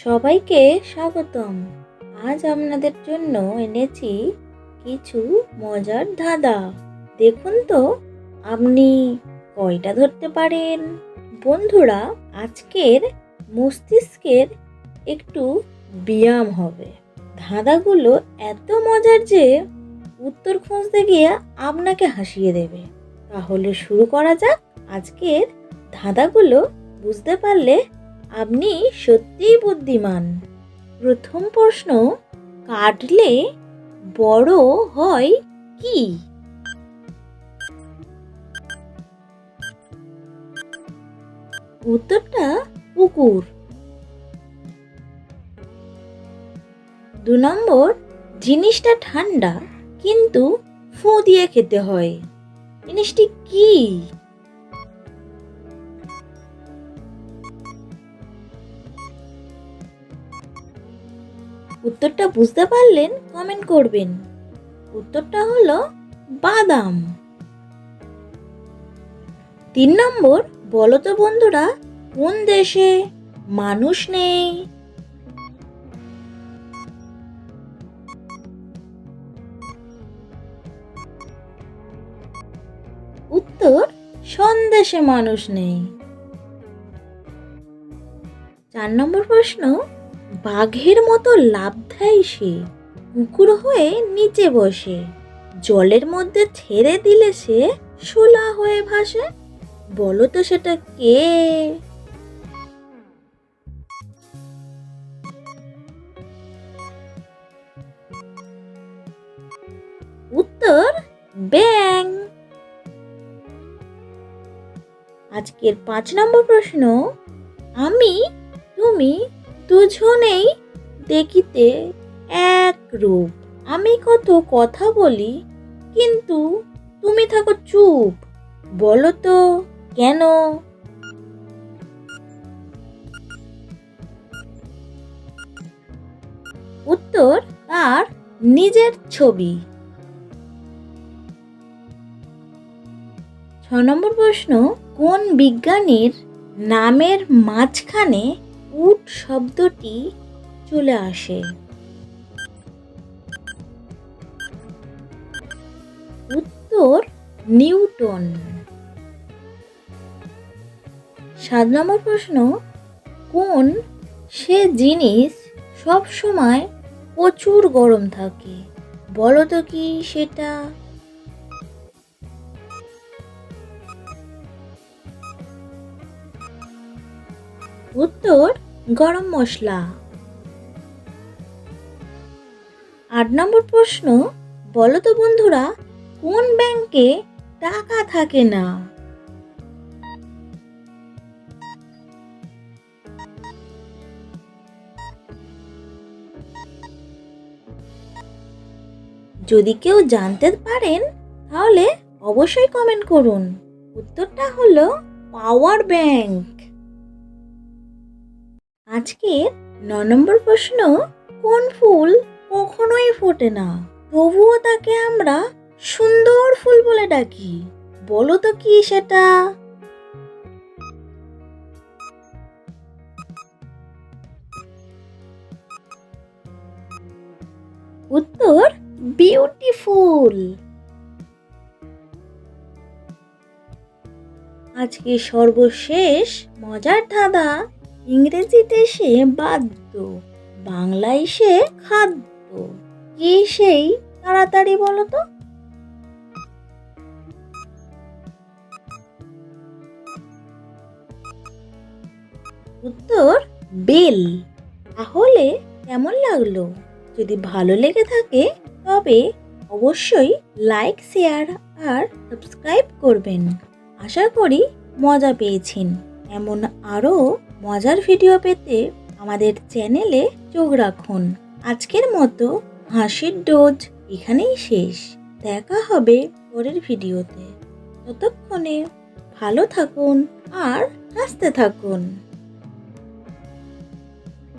সবাইকে স্বাগতম। আজ আপনাদের জন্য এনেছি কিছু মজার ধাঁধা। দেখুন তো আপনি কয়টা ধরতে পারেন। বন্ধুরা, আজকের মস্তিষ্কের একটু ব্যায়াম হবে। ধাঁধাগুলো এত মজার যে উত্তর খুঁজতে গিয়ে আপনাকে হাসিয়ে দেবে। তাহলে শুরু করা যাক। আজকের ধাঁধাগুলো বুঝতে পারলে আপনি সত্যিই বুদ্ধিমান। প্রথম প্রশ্ন, কাটলে বড় হয় কি? উত্তরটা পুকুর। 2 নম্বর, জিনিসটা ঠান্ডা কিন্তু ফু দিয়ে খেতে হয়। জিনিসটি কি? উত্তরটা বুঝতে পারলেন কমেন্ট করবেন। উত্তরটা হলো বাদাম। 3 নম্বর, বলো তো বন্ধুরা, কোন দেশে মানুষ নেই? উত্তর, সন্দেশে মানুষ নেই। 4 নম্বর প্রশ্ন, বাঘের মতো লাফ দেয় সে, কুকুর হয়ে নিচে বসে, জলের মধ্যে ছেড়ে দিলে সে শোলা হয়ে ভাসে। বলো তো সেটা কে? উত্তর, ব্যাঙ। আজকের 5 নম্বর প্রশ্ন, আমি তুমি দুজনেই দেখিতে এক রূপ, আমি কত কথা বলি কিন্তু তুমি থাকো চুপ, বলো তো কেন? উত্তর, তার নিজের ছবি। 6 নম্বর প্রশ্ন, কোন বিজ্ঞানীর নামের মাঝখানে উট শব্দটি চলে আসে? উত্তর, নিউটন। 7 নম্বর প্রশ্ন, কোন সে জিনিস সব সময় প্রচুর গরম থাকে, বলো তো কি সেটা? উত্তর, গরম মশলা। 8 নম্বর প্রশ্ন, বলো তো বন্ধুরা, কোন ব্যাংকে টাকা থাকে না? যদি কেউ জানতে পারেন তাহলে অবশ্যই কমেন্ট করুন। উত্তরটা হলো পাওয়ার ব্যাংক। আজকের 9 নম্বর প্রশ্ন, কোন ফুল কখনোই ফোটে না তবুও তাকে আমরা সুন্দর ফুল বলে ডাকি, বলো তো কি সেটা? উত্তর, বিউটিফুল। আজকে সর্বশেষ মজার ধাঁধা, ইংরেজিতে সে বাদ্য, বাংলায় সে খাদ্য, কি সেই? তাড়াতাড়ি বলো তো। উত্তর, বেল। তাহলে কেমন লাগলো? যদি ভালো লেগে থাকে তবে অবশ্যই লাইক, শেয়ার আর সাবস্ক্রাইব করবেন। আশা করি মজা পেয়েছেন। এমন আরও মজার ভিডিও পেতে আমাদের চ্যানেলে চোখ রাখুন। আজকের মতো হাসির ডোজ এখানেই শেষ। দেখা হবে পরের ভিডিওতে। ততক্ষণে ভালো থাকুন আর হাসতে থাকুন।